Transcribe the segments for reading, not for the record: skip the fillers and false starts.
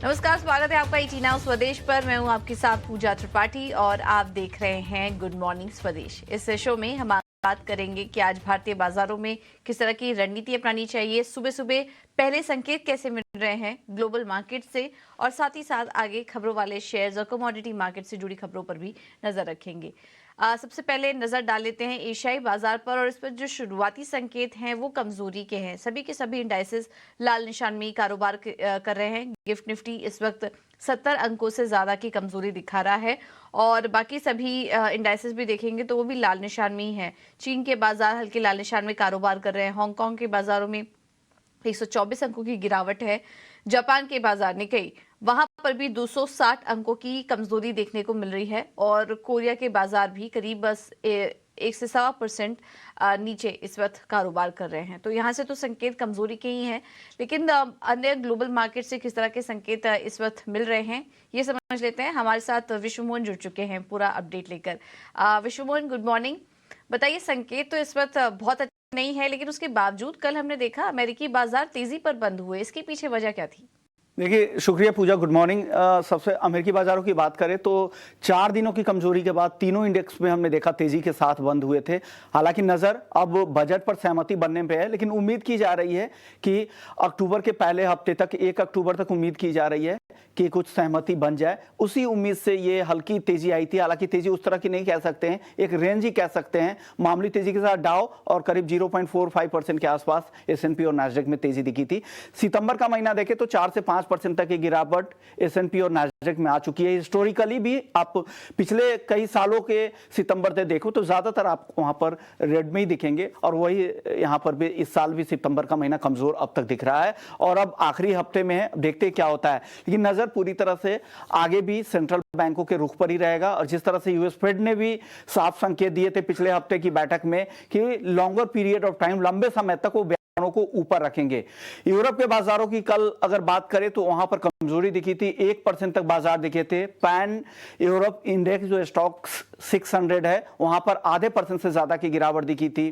नमस्कार, स्वागत है आपका ईटी नाउ स्वदेश पर। मैं हूं आपके साथ पूजा त्रिपाठी और आप देख रहे हैं गुड मॉर्निंग स्वदेश। इस शो में हम बात करेंगे कि आज भारतीय बाजारों में किस तरह की रणनीति अपनानी चाहिए, सुबह सुबह पहले संकेत कैसे मिल रहे हैं ग्लोबल मार्केट से, और साथ ही साथ आगे खबरों वाले शेयर्स और कमोडिटी मार्केट से जुड़ी खबरों पर भी नजर रखेंगे। सबसे पहले नजर डाल लेते हैं एशियाई बाजार पर, और इस पर जो शुरुआती संकेत हैं वो कमजोरी के हैं। सभी के सभी इंडाइसेस लाल निशान में कारोबार कर रहे हैं। गिफ्ट निफ्टी इस वक्त 70 अंकों से ज्यादा की कमजोरी दिखा रहा है, और बाकी सभी इंडाइसेस भी देखेंगे तो वो भी लाल निशान में ही है। चीन के बाजार हल्के लाल निशान में कारोबार कर रहे हैं। हांगकांग के बाजारों में 124 अंकों की गिरावट है। जापान के बाजार निक्केई, वहां पर भी 260 अंकों की कमजोरी देखने को मिल रही है, और कोरिया के बाजार भी करीब बस 1 से 1.25% नीचे इस वक्त कारोबार कर रहे हैं। तो यहाँ से तो संकेत कमजोरी के ही हैं, लेकिन अन्य ग्लोबल मार्केट से किस तरह के संकेत इस वक्त मिल रहे हैं ये समझ लेते हैं। हमारे साथ विश्वमोहन जुड़ चुके हैं पूरा अपडेट लेकर। Vishwamohan, good morning. बताइए, संकेत तो इस वक्त बहुत नहीं है, लेकिन उसके बावजूद कल हमने देखा अमेरिकी बाजार तेजी पर बंद हुए, इसके पीछे वजह क्या थी? देखिए, शुक्रिया पूजा, गुड मॉर्निंग। सबसे अमेरिकी बाजारों की बात करें तो 4 दिनों की कमजोरी के बाद तीनों इंडेक्स में हमने देखा तेजी के साथ बंद हुए थे। हालांकि नजर अब बजट पर सहमति बनने पे है, लेकिन उम्मीद की जा रही है कि अक्टूबर के पहले हफ्ते तक, 1 अक्टूबर तक उम्मीद की जा रही है कि कुछ सहमति बन जाए। उसी उम्मीद से ये हल्की तेजी आई थी। हालांकि तेजी उस तरह की नहीं कह सकते हैं, एक रेंज ही कह सकते हैं। मामूली तेजी के साथ डाउ और करीब 0.45% के आसपास S&P और नैस्डैक में तेजी दिखी थी। सितंबर का महीना देखें तो 4 से 5% तक की गिरावट S&P और नैस्डैक में आ चुकी है। हिस्टोरिकली भी आप पिछले कई सालों के सितंबर से देखो तो ज्यादातर आप वहां पर रेड में ही दिखेंगे, और वही यहां पर भी इस साल भी सितंबर का महीना कमजोर अब तक दिख रहा है, और अब आखिरी हफ्ते में है, देखते क्या होता है। लेकिन नजर पूरी तरह से आगे भी सेंट्रल बैंकों के रुख पर ही रहेगा, और जिस तरह से यूएस फेड ने भी साफ संकेत दिए थे पिछले हफ्ते की बैठक में कि लॉन्गर पीरियड ऑफ टाइम, लंबे समय तक वो को ऊपर रखेंगे। यूरोप के बाजारों की कल अगर बात करें तो वहां पर कमजोरी दिखी थी। 1% तक बाजार दिखे थे। पैन यूरोप इंडेक्स जो स्टॉक 600 है, वहां पर आधे % से ज्यादा की गिरावट दिखी थी।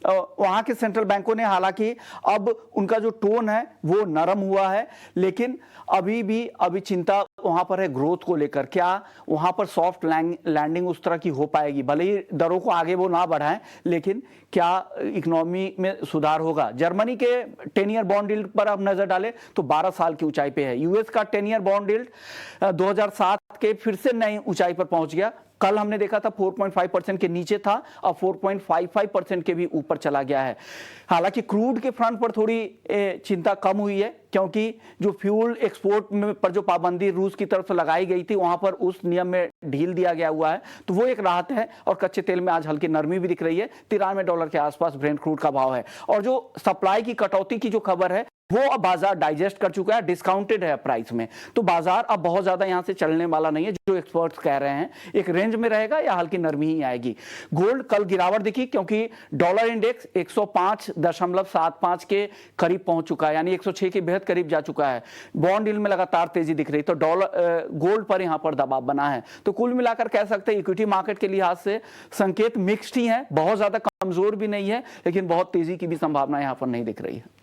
वहां के सेंट्रल बैंकों ने, हालांकि अब उनका जो टोन है वो नरम हुआ है, लेकिन अभी चिंता वहां पर है ग्रोथ को लेकर। क्या वहां पर सॉफ्ट लैंडिंग उस तरह की हो पाएगी? भले ही दरों को आगे वो ना बढ़ाएं, लेकिन क्या इकोनॉमी में सुधार होगा? जर्मनी के 10 ईयर बॉन्ड यील्ड पर अब नजर डालें तो 12 साल की ऊंचाई पे है। यूएस का 10 ईयर बॉन्ड यील्ड 2007 के फिर से नई ऊंचाई पर पहुंच गया। कल हमने देखा था 4.5% के नीचे था, अब 4.55% के भी ऊपर चला गया है। हालांकि क्रूड के फ्रंट पर थोड़ी चिंता कम हुई है, क्योंकि जो फ्यूल एक्सपोर्ट में पर जो पाबंदी रूस की तरफ से लगाई गई थी, वहां पर उस नियम में ढील दिया गया हुआ है, तो वो एक राहत है। और कच्चे तेल में आज हल्की नरमी भी दिख रही है। $93 के आसपास ब्रेंट क्रूड का भाव है, और जो सप्लाई की कटौती की जो खबर है वो अब बाजार डाइजेस्ट कर चुका है, डिस्काउंटेड है प्राइस में। तो बाजार अब बहुत ज्यादा यहां से चलने वाला नहीं है, जो एक्सपर्ट्स कह रहे हैं। एक रेंज में रहेगा या हल्की नरमी ही आएगी। गोल्ड कल गिरावट दिखी, क्योंकि डॉलर इंडेक्स 105.75 के करीब पहुंच चुका है, यानी 106 के बेहद करीब जा चुका है। बॉन्ड यील्ड में लगातार तेजी दिख रही, तो गोल्ड पर यहां पर दबाव बना है। तो कुल मिलाकर कह सकते हैं इक्विटी मार्केट के लिहाज से संकेत मिक्स्ड ही है, बहुत ज्यादा कमजोर भी नहीं है, लेकिन बहुत तेजी की भी संभावना यहां पर नहीं दिख रही है।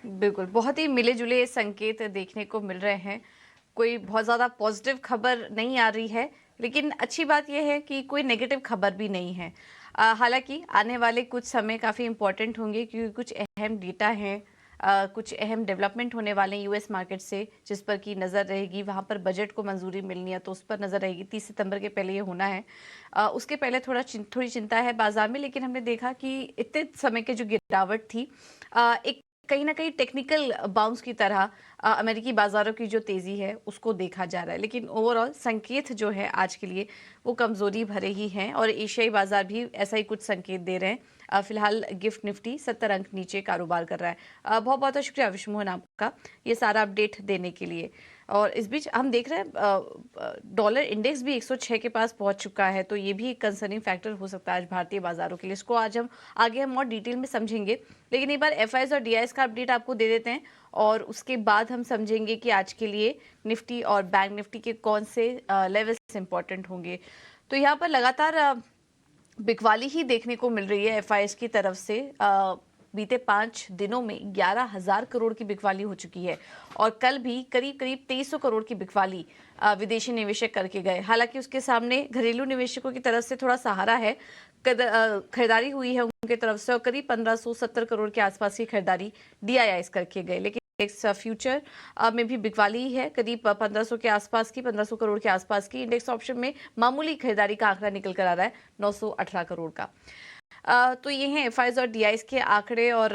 बिल्कुल, बहुत ही मिले जुले संकेत देखने को मिल रहे हैं। कोई बहुत ज़्यादा पॉजिटिव खबर नहीं आ रही है, लेकिन अच्छी बात यह है कि कोई नेगेटिव खबर भी नहीं है। हालांकि आने वाले कुछ समय काफ़ी इंपॉर्टेंट होंगे, क्योंकि कुछ अहम डेटा हैं, कुछ अहम डेवलपमेंट होने वाले हैं यूएस मार्केट से, जिस पर की नज़र रहेगी। वहाँ पर बजट को मंजूरी मिलनी है, तो उस पर नज़र रहेगी। 30 सितंबर के पहले ये होना है। उसके पहले थोड़ी चिंता है बाजार में, लेकिन हमने देखा कि इतने समय की जो गिरावट थी, एक कहीं ना कहीं टेक्निकल बाउंस की तरह अमेरिकी बाजारों की जो तेजी है उसको देखा जा रहा है। लेकिन ओवरऑल संकेत जो है आज के लिए वो कमजोरी भरे ही हैं, और एशियाई बाजार भी ऐसा ही कुछ संकेत दे रहे हैं। फिलहाल गिफ्ट निफ्टी 70 अंक नीचे कारोबार कर रहा है। बहुत बहुत शुक्रिया विश्वमोहन आपका ये सारा अपडेट देने के लिए। और इस बीच हम देख रहे हैं डॉलर इंडेक्स भी 106 के पास पहुंच चुका है, तो ये भी एक कंसर्निंग फैक्टर हो सकता है आज भारतीय बाजारों के लिए। इसको आज हम और डिटेल में समझेंगे, लेकिन एक बार एफआईएस और डीआईएस का अपडेट आपको दे देते हैं, और उसके बाद हम समझेंगे कि आज के लिए निफ्टी और बैंक निफ्टी के कौन से लेवल्स इंपॉर्टेंट होंगे। तो यहाँ पर लगातार बिकवाली ही देखने को मिल रही है एफआईएस की तरफ से। बीते 5 दिनों में 11,000 करोड़ की बिकवाली हो चुकी है और कल भी करीब करीब 2300 करोड़ की बिकवाली विदेशी निवेशक करके गए। हालांकि उसके सामने घरेलू निवेशकों की तरफ से थोड़ा सहारा है, खरीदारी हुई है उनकी तरफ से और करीब 1570 करोड़ के आसपास की खरीदारी DIIs करके गए। लेकिन इंडेक्स फ्यूचर में भी बिकवाली ही है, करीब 1500 के आसपास की, 1500 करोड़ के आसपास की। इंडेक्स ऑप्शन में मामूली खरीदारी का आंकड़ा निकल कर आ रहा है 918 करोड़ का। तो ये हैं एफआईज और डीआईज के आंकड़े और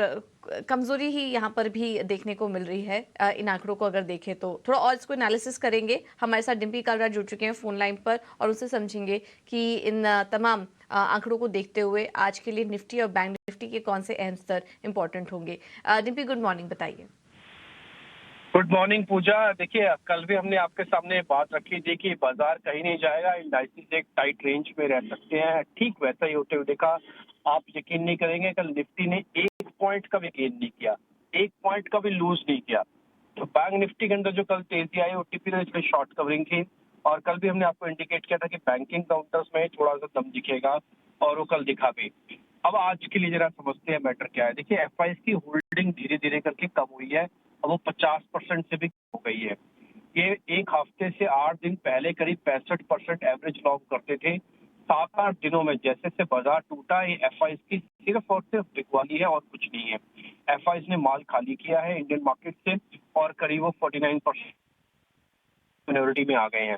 कमजोरी ही यहाँ पर भी देखने को मिल रही है। इन आंकड़ों को अगर देखें तो थोड़ा और इसको एनालिसिस करेंगे। हमारे साथ डिम्पी कालरा जुड़ चुके हैं फोन लाइन पर और उनसे समझेंगे कि इन तमाम आंकड़ों को देखते हुए आज के लिए निफ्टी और बैंक निफ्टी के कौन से अहम स्तर इंपॉर्टेंट होंगे। डिम्पी, गुड मॉर्निंग, बताइए। गुड मॉर्निंग पूजा। देखिए, कल भी हमने आपके सामने बात रखी थी कि बाजार कहीं नहीं जाएगा, इंडाइसिस एक टाइट रेंज में रह सकते हैं। ठीक वैसा ही होते हुए देखा। आप यकीन नहीं करेंगे, कल निफ्टी ने 1 पॉइंट का भी गेन नहीं किया, 1 पॉइंट का भी लूज नहीं किया। तो बैंक निफ्टी के अंदर जो कल तेजी आई, ओटीपी ने इसमें शॉर्ट कवरिंग थी और कल भी हमने आपको इंडिकेट किया था कि बैंकिंग काउंटर्स में थोड़ा सा दम दिखेगा और वो कल दिखा भी। अब आज के लिए जरा समझते हैं मैटर क्या है। देखिए, एफआईज की होल्डिंग धीरे धीरे करके कम हुई है, अब वो 50% से भी हो गई है। ये एक हफ्ते से 8 दिन पहले करीब 65% एवरेज लॉन्ग करते थे। 7-8 दिनों में जैसे से बाजार टूटा, ये एफआईज की सिर्फ और सिर्फ बिकवाली है और कुछ नहीं है। एफआईज ने माल खाली किया है इंडियन मार्केट से और करीब वो 49% मिनोरिटी में आ गए हैं।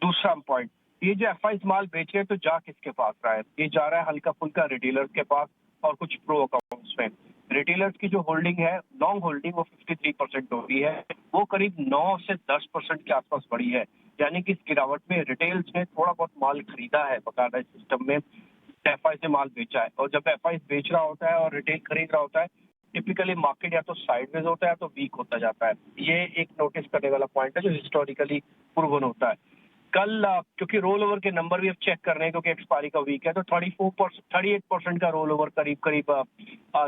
दूसरा पॉइंट, ये जो एफआईज माल बेच रहे हैं तो जा किसके पास रहा है? ये जा रहा है हल्का फुल्का रिटेलर्स के पास और कुछ प्रो अकाउंट्स में। रिटेलर्स की जो होल्डिंग है, लॉन्ग होल्डिंग, वो 53% हो गई है, वो करीब 9 से 10% के आसपास बढ़ी है। यानी कि इस गिरावट में रिटेल्स ने थोड़ा बहुत माल खरीदा है, बकायदा सिस्टम में एफआई से माल बेचा है। और जब एफआई बेच रहा होता है और रिटेल खरीद रहा होता है, टिपिकली मार्केट या तो साइडवेज होता है या तो वीक होता जाता है। ये एक नोटिस करने वाला पॉइंट है जो हिस्टोरिकली प्रूवन होता है। कल क्योंकि रोल ओवर के नंबर भी अब चेक कर रहे हैं क्योंकि एक्सपायरी का वीक है, तो 38% का रोल ओवर करीब करीब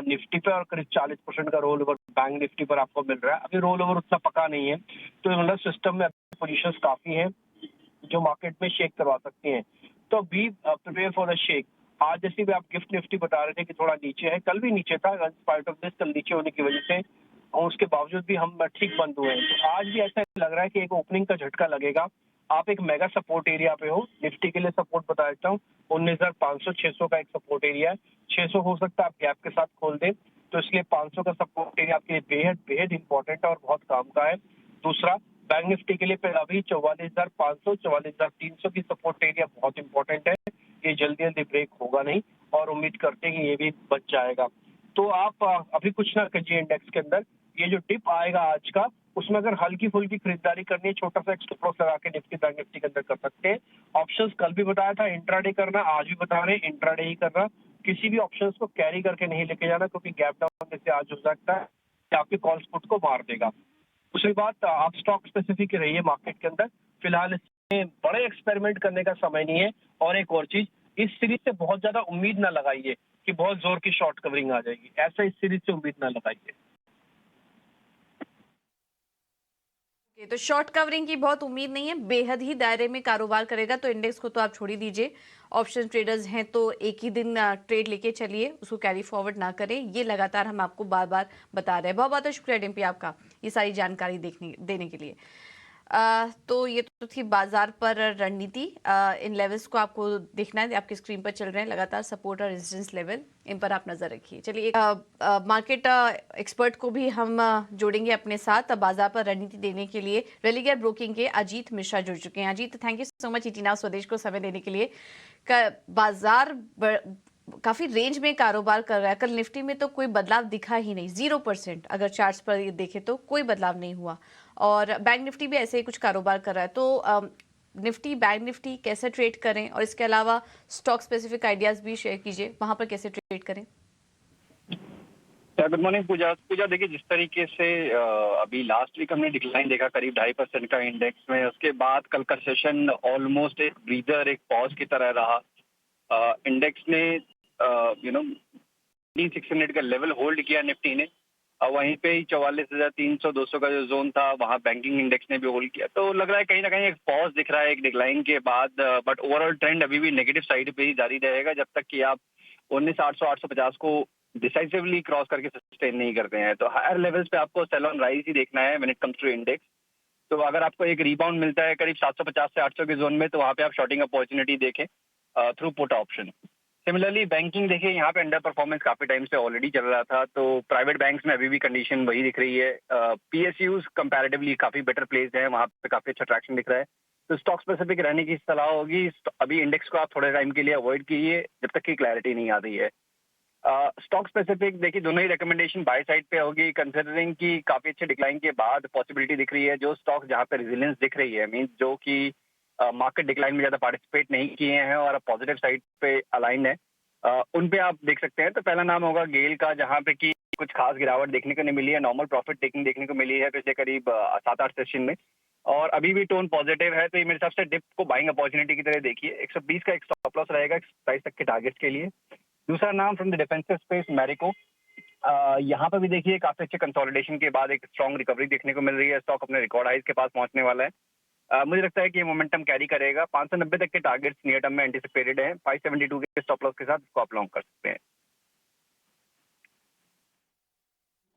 निफ्टी पे और करीब 40% का रोल ओवर बैंक निफ्टी पर आपको मिल रहा है। अभी रोल ओवर उतना पका नहीं है, तो मतलब सिस्टम में पोजीशंस काफी हैं जो मार्केट में शेक करवा सकती हैं। तो be prepare for the shake. आज जैसे भी आप गिफ्ट निफ्टी बता रहे थे कि थोड़ा नीचे है, कल भी नीचे था, इन स्पाइट ऑफ दिस कल नीचे होने की वजह से और उसके बावजूद भी हम ठीक बंद हुए हैं। तो आज भी ऐसा लग रहा है कि एक ओपनिंग का झटका लगेगा। आप एक मेगा सपोर्ट एरिया पे हो। निफ्टी के लिए सपोर्ट बता देता हूँ, 19,500 600 का एक सपोर्ट एरिया है। 600 हो सकता है आप गैप के साथ खोल दें, तो इसलिए 500 का सपोर्ट एरिया आपके लिए बेहद बेहद इंपॉर्टेंट है और बहुत काम का है। दूसरा, बैंक निफ्टी के लिए अभी 44,500 44,300 की सपोर्ट एरिया बहुत इंपॉर्टेंट है। ये जल्दी जल्दी ब्रेक होगा नहीं और उम्मीद करते हैं कि ये भी बच जाएगा। तो आप अभी कुछ ना कीजिए इंडेक्स के अंदर। ये जो डिप आएगा आज का, उसमें अगर हल्की फुल्की खरीदारी करनी है, छोटा सा स्टॉप लॉस लगा के निफ्टी बैंक निफ्टी के अंदर कर सकते हैं। ऑप्शंस कल भी बताया था इंट्राडे करना, आज भी बता रहे हैं इंट्राडे ही करना। किसी भी ऑप्शंस को कैरी करके नहीं लेके जाना, क्योंकि गैप डाउन होने से आज हो सकता है कि आपके कॉल्स पुट को मार देगा। दूसरी बात, आप स्टॉक स्पेसिफिक रहिए मार्केट के अंदर। फिलहाल इसमें बड़े एक्सपेरिमेंट करने का समय नहीं है। और एक और चीज, इस सीरीज से बहुत ज्यादा उम्मीद ना लगाइए कि बहुत जोर की शॉर्ट कवरिंग आ जाएगी, ऐसा इस सीरीज से उम्मीद ना लगाइए। तो शॉर्ट कवरिंग की बहुत उम्मीद नहीं है, बेहद ही दायरे में कारोबार करेगा तो इंडेक्स को तो आप छोड़ ही दीजिए। ऑप्शन ट्रेडर्स हैं तो एक ही दिन ट्रेड लेके चलिए, उसको कैरी फॉरवर्ड ना करें। ये लगातार हम आपको बार बार बता रहे हैं। बहुत बहुत शुक्रिया डिम्पी आपका ये सारी जानकारी देने के लिए। तो ये तो थी बाजार पर रणनीति। इन लेवल्स को आपको देखना है, आपकी स्क्रीन पर चल रहे हैं लगातार सपोर्ट और रेजिस्टेंस लेवल, इन पर आप नजर रखिए। चलिए मार्केट एक्सपर्ट को भी हम जोड़ेंगे अपने साथ बाजार पर रणनीति देने के लिए। रेलिगर ब्रोकिंग के अजीत मिश्रा जुड़ चुके हैं। Ajit, thank you so much ET Now स्वदेश को समय देने के लिए। बाजार काफी रेंज में कारोबार कर रहा है। कल निफ्टी में तो कोई बदलाव दिखा ही नहीं, 0%। अगर चार्ट्स पर ये देखें तो कोई बदलाव नहीं हुआ और बैंक निफ्टी भी ऐसे ही कुछ कारोबार कर रहा है। तो निफ्टी, बैंक निफ्टी कैसे ट्रेड करें और इसके अलावा स्टॉक स्पेसिफिक आइडियाज भी शेयर कीजिए, वहां पर कैसे ट्रेड करें। गुड मॉर्निंग पूजा। देखिए, जिस तरीके से अभी लास्ट वीक हमने डिक्लाइन देखा करीब 2.5% का इंडेक्स में, उसके बाद कल का सेशन ऑलमोस्ट एक ब्रीदर, एक पॉज की तरह रहा। इंडेक्स ने 600 का लेवल होल्ड किया निफ्टी ने, वहीं पे ही 44,300 200 का जो जोन था वहाँ बैंकिंग इंडेक्स ने भी होल्ड किया। तो लग रहा है कहीं ना कहीं एक पॉज दिख रहा है एक डिक्लाइन के बाद, बट ओवरऑल ट्रेंड अभी भी नेगेटिव साइड पे ही जारी रहेगा जब तक कि आप 19,800 850 को डिसाइसिवली क्रॉस करके सस्टेन नहीं करते हैं। तो हायर लेवल्स पे आपको सेल ऑन राइज ही देखना है when it comes to index. तो अगर आपको एक रिबाउंड मिलता है करीब 750 से 800 के जोन में, तो वहाँ पे आप शॉर्टिंग अपॉर्चुनिटी देखें through put option. Similarly banking देखिए, यहाँ पे अंडर परफॉर्मेंस काफी टाइम से ऑलरेडी चल रहा था, तो प्राइवेट बैंक्स में अभी भी कंडीशन वही दिख रही है। पीएसयूज कंपैरेटिवली काफी बेटर प्लेस्ड है, वहाँ पे काफी अच्छा ट्रैक्शन दिख रहा है। तो स्टॉक स्पेसिफिक रहने की सलाह होगी। अभी इंडेक्स को आप थोड़े टाइम के लिए अवॉइड कीजिए जब तक की क्लैरिटी नहीं आती है। स्टॉक स्पेसिफिक देखिए, दोनों ही रिकमेंडेशन बाय साइड पे होगी, कंसिडरिंग कि काफी अच्छे डिक्लाइन के बाद पॉसिबिलिटी दिख रही है। जो स्टॉक जहाँ पे रेजिलियंस दिख रही है, मींस जो कि मार्केट डिक्लाइन में ज्यादा पार्टिसिपेट नहीं किए हैं और पॉजिटिव साइड पे अलाइन है, उन पे आप देख सकते हैं। तो पहला नाम होगा गेल का, जहाँ पे कि कुछ खास गिरावट देखने को नहीं मिली है, नॉर्मल प्रॉफिट टेकिंग देखने को मिली है पिछले करीब 7-8 सेशन में, और अभी भी टोन पॉजिटिव है। तो ये मेरे हिसाब से डिप को बाइंग अपॉर्चुनिटी की तरह देखिए। 120 का एक स्टॉप लॉस रहेगा 127 तक के टारगेट के लिए। दूसरा नाम from the defensive space Marico, यहाँ पर भी देखिए काफी अच्छे कंसोलिडेशन के बाद एक स्ट्रॉन्ग रिकवरी देखने को मिल रही है। स्टॉक अपने रिकॉर्ड हाइज के पास पहुंचने वाला है। मुझे लगता है कि ये मोमेंटम कैरी करेगा। 590 तक के टारगेट्स नियर टर्म में एंटिसिपेटेड हैं। 572 के स्टॉप लॉस के साथ इसको आप लॉन्ग कर सकते हैं।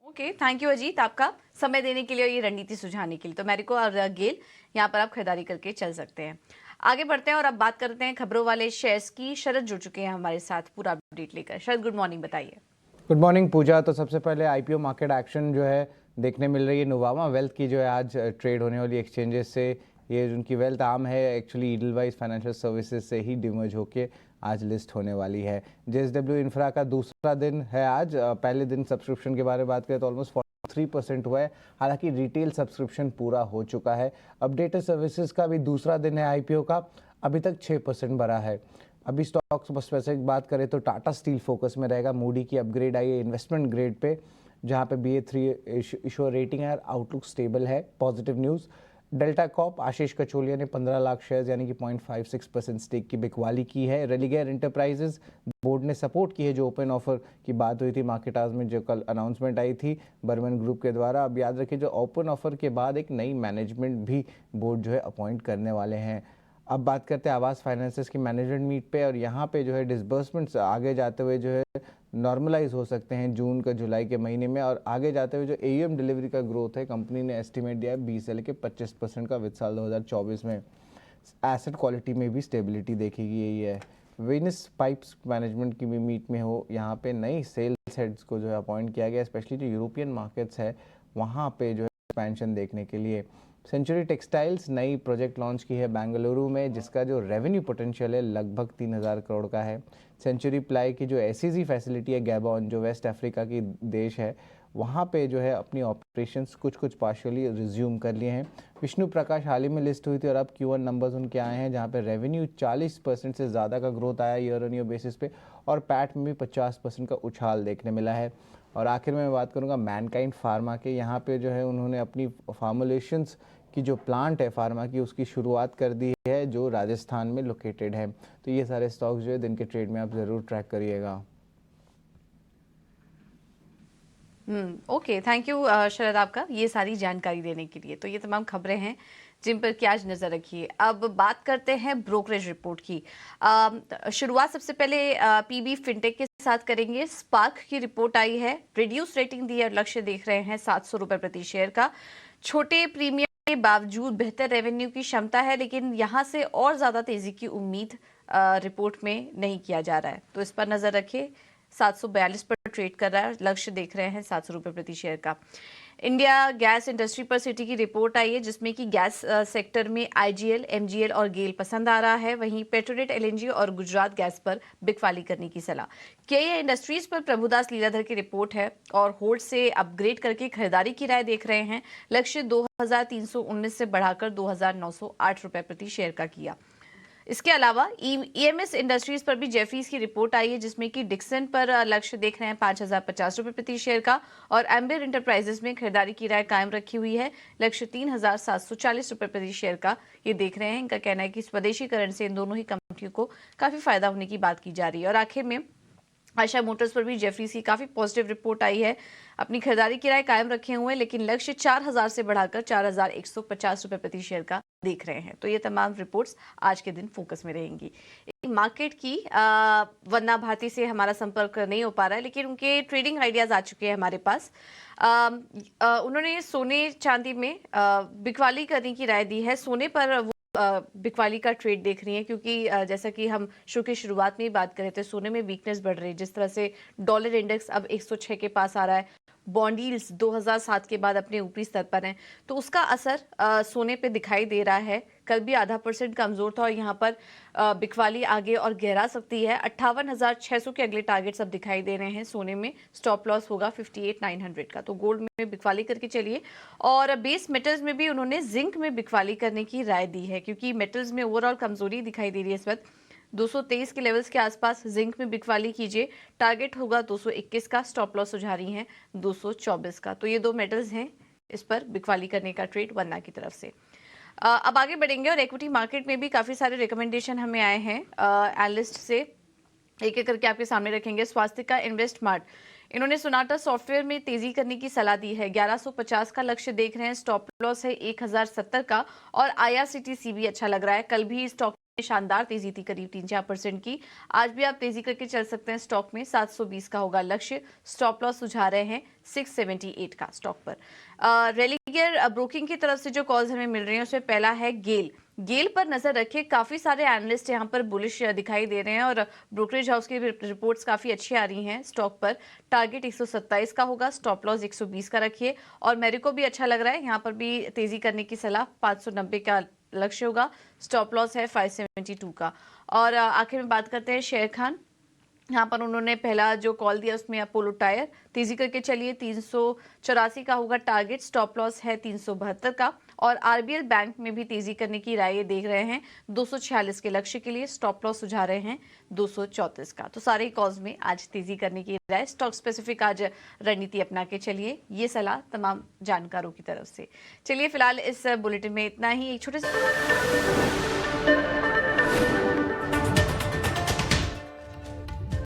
ओके, थैंक यू अजीत, आपका समय देने के लिए और ये रणनीति सुझाने के लिए। तो मैरिको और गेल यहाँ पर आप खरीदारी करके चल सकते हैं। आगे बढ़ते हैं और अब बात करते हैं खबरों वाले शेयर्स की। शरद जुड़ चुके हैं हमारे साथ पूरा अपडेट लेकर। शरद, गुड मॉर्निंग, बताइए। गुड मॉर्निंग पूजा। तो सबसे पहले आईपीओ मार्केट एक्शन जो है देखने मिल रही है नुवामा वेल्थ की, जो है आज ट्रेड होने वाली एक्सचेंजेस से ये उनकी वेल्थ आर्म है एक्चुअली ईडलवाइज फाइनेंशियल सर्विसेज से ही डिमर्ज होके आज लिस्ट होने वाली है। जेएसडब्ल्यू इंफ्रा का दूसरा दिन है आज। पहले दिन सब्सक्रिप्शन के बारे में बात करें तो ऑलमोस्ट 43% हुआ है, हालांकि रिटेल सब्सक्रिप्शन पूरा हो चुका है। अपडेटेड सर्विसेज का भी दूसरा दिन है आईपीओ का, अभी तक 6% बढ़ा है। अभी स्टॉक्स स्पेसिफिक बात करें तो टाटा स्टील फोकस में रहेगा। मूडी की अपग्रेड आई है इन्वेस्टमेंट ग्रेड पे, जहां पे BA3 इशू रेटिंग है, आउटलुक स्टेबल है, पॉजिटिव न्यूज़। डेल्टा कॉप, आशीष कचोलिया ने 15 लाख शेयर्स यानी कि 0.56% स्टेक की बिकवाली की है। रेलिगेयर एंटरप्राइजेज बोर्ड ने सपोर्ट की है, जो ओपन ऑफर की बात हुई थी मार्केट आज में, जो कल अनाउंसमेंट आई थी बर्मन ग्रुप के द्वारा। अब याद रखिए, जो ओपन ऑफर के बाद एक नई मैनेजमेंट भी बोर्ड जो है अपॉइंट करने वाले हैं। अब बात करते हैं आवास फाइनेंसेस की मैनेजमेंट मीट पे, और यहाँ पे जो है डिसबर्समेंट्स आगे जाते हुए जो है नॉर्मलाइज हो सकते हैं जून का जुलाई के महीने में, और आगे जाते हुए जो AUM डिलीवरी का ग्रोथ है कंपनी ने एस्टिमेट दिया है 20 से लेकर 25% का वित्त साल 2024 में। एसेट क्वालिटी में भी स्टेबिलिटी देखेगी यही है। वेनिस पाइप्स मैनेजमेंट की भी मीट में हो, यहाँ पे नई सेल्स हेड्स को जो है अपॉइंट किया गया, स्पेशली जो यूरोपियन मार्केट्स है वहाँ पे जो है एक्सपेंशन देखने के लिए। सेंचुरी टेक्सटाइल्स नई प्रोजेक्ट लॉन्च की है बेंगलुरु में, जिसका जो रेवेन्यू पोटेंशियल है लगभग 3000 करोड़ का है। सेंचुरी प्लाई की जो SEZ फैसिलिटी है गैबॉन, जो वेस्ट अफ्रीका की देश है, वहाँ पे जो है अपनी ऑपरेशंस कुछ पार्शियली रिज्यूम कर लिए हैं। विष्णु प्रकाश हाल ही में लिस्ट हुई थी और अब Q1 नंबर्स उनके आए हैं, जहाँ पे रेवेन्यू 40% से ज़्यादा का ग्रोथ आया ईयर ऑन ईयर बेसिस पे, और पैट में भी 50% का उछाल देखने मिला है। और आखिर में मैं बात करूँगा मैनकाइंड फार्मा के, यहाँ पे जो है उन्होंने अपनी फार्मुलेशंस की जो प्लांट है फार्मा की, उसकी शुरुआत कर दी है, जो राजस्थान में लोकेटेड है। तो ये सारे स्टॉक्स जो है दिन के ट्रेड में आप ज़रूर ट्रैक करिएगा। ओके, थैंक यू शरद, आपका ये सारी जानकारी देने के लिए। तो ये तमाम खबरें हैं जिन पर कि आज नजर रखिए। अब बात करते हैं ब्रोकरेज रिपोर्ट की। शुरुआत सबसे पहले PB फिनटेक के साथ करेंगे। स्पार्क की रिपोर्ट आई है, रिड्यूस रेटिंग दी है, लक्ष्य देख रहे हैं 700 रुपए प्रति शेयर का। छोटे प्रीमियम के बावजूद बेहतर रेवेन्यू की क्षमता है, लेकिन यहां से और ज्यादा तेजी की उम्मीद रिपोर्ट में नहीं किया जा रहा है, तो इस पर नजर रखिए। 742 पर ट्रेड कर रहा है, लक्ष्य देख रहे हैं 700 रुपए प्रति शेयर का। इंडिया गैस इंडस्ट्री पर सिटी की रिपोर्ट आई है, जिसमें कि गैस सेक्टर में IGL, MGL और गेल पसंद आ रहा है। वहीं पेट्रोनेट LNG और गुजरात गैस पर बिकवाली करने की सलाह। KA इंडस्ट्रीज पर प्रभुदास लीलाधर की रिपोर्ट है और होल्ड से अपग्रेड करके खरीदारी की राय देख रहे हैं। लक्ष्य 2319 से बढ़ाकर 2908 रुपए प्रति शेयर का किया। इसके अलावा EMS इंडस्ट्रीज पर भी जेफरीज की रिपोर्ट आई है, जिसमें कि डिक्सन पर लक्ष्य देख रहे हैं 5050 रुपए प्रति शेयर का, और एम्बेर इंटरप्राइजेस में खरीदारी की राय कायम रखी हुई है। लक्ष्य 3740 रुपए प्रति शेयर का ये देख रहे हैं। इनका कहना है कि स्वदेशीकरण से इन दोनों ही कंपनियों को काफी फायदा होने की बात की जा रही है। और आखिर में आशा मोटर्स पर भी जेफरीज की काफी पॉजिटिव रिपोर्ट आई है, अपनी खरीदारी की राय कायम रखे हुए हैं, लेकिन लक्ष्य 4000 से बढ़ाकर 4150 रुपए प्रति शेयर का देख रहे हैं। तो ये तमाम रिपोर्ट्स आज के दिन फोकस में रहेंगी। एक मार्केट की, वरना भारती से हमारा संपर्क नहीं हो पा रहा है, लेकिन उनके ट्रेडिंग आइडियाज आ चुके हैं हमारे पास। उन्होंने सोने चांदी में बिकवाली करने की राय दी है। सोने पर वो बिकवाली का ट्रेड देख रही है, क्योंकि जैसा कि हम शो की शुरुआत में ही बात कर रहे थे, सोने में वीकनेस बढ़ रही है। जिस तरह से डॉलर इंडेक्स अब 106 के पास आ रहा है, बॉन्ड यील्ड्स 2007 के बाद अपने ऊपरी स्तर पर हैं, तो उसका असर सोने पे दिखाई दे रहा है। कल भी 0.5% कमजोर था और यहाँ पर बिकवाली आगे और गहरा सकती है। 58,600 के अगले टारगेट्स अब दिखाई दे रहे हैं। सोने में स्टॉप लॉस होगा 58,900 का। तो गोल्ड में बिकवाली करके चलिए। और बेस मेटल्स में भी उन्होंने जिंक में बिकवाली करने की राय दी है, क्योंकि मेटल्स में ओवरऑल कमजोरी दिखाई दे रही है इस वक्त। 223 के लेवल्स के आसपास जिंक में बिकवाली कीजिए। टारगेट होगा 221 का, स्टॉप लॉस सुझा रही हैं 224 का। तो ये दो मेटल्स हैं इस पर बिकवाली करने का ट्रेड वन्ना की तरफ से। अब आगे बढ़ेंगे और इक्विटी मार्केट में भी काफी सारे रिकमेंडेशन हमें आए हैं एनालिस्ट से, एक एक करके आपके सामने रखेंगे। स्वास्तिका इन्वेस्ट मार्ट, इन्होंने सोनाटा सॉफ्टवेयर में तेजी करने की सलाह दी है। 1150 का लक्ष्य देख रहे हैं, स्टॉप लॉस है 1070 का। और IRCTC भी अच्छा लग रहा है। कल भी स्टॉक में शानदार तेजी थी, करीब 3-4% की। आज भी आप तेजी करके चल सकते हैं स्टॉक में। 720 का होगा लक्ष्य, स्टॉप लॉस सुझा रहे हैं 678 का स्टॉक पर। रेलिगर ब्रोकिंग की तरफ से जो कॉल्स हमें मिल रही हैं, उसमें पहला है गेल। गेल पर नजर रखिए, काफी सारे एनालिस्ट यहाँ पर बुलिश दिखाई दे रहे हैं और ब्रोकरेज हाउस की रिपोर्ट्स काफी अच्छी आ रही हैं स्टॉक पर। टारगेट 127 का होगा, स्टॉप लॉस 120 का रखिए। और मेरिको भी अच्छा लग रहा है, यहाँ पर भी तेजी करने की सलाह। 590 का लक्ष्य होगा, स्टॉप लॉस है 572 का। और आखिर में बात करते हैं शेर खान। यहाँ पर उन्होंने पहला जो कॉल दिया उसमें अपोलो टायर, तेजी करके चलिए। 384 का होगा टारगेट, स्टॉप लॉस है 372 का। और RBL बैंक में भी तेजी करने की राय देख रहे हैं 246 के लक्ष्य के लिए, स्टॉप लॉस सुझा रहे हैं 234 का। तो सारे कॉल्स में आज तेजी करने की राय। स्टॉक स्पेसिफिक आज रणनीति अपना के चलिए, ये सलाह तमाम जानकारों की तरफ से। चलिए फिलहाल इस बुलेटिन में इतना ही। एक छोटे से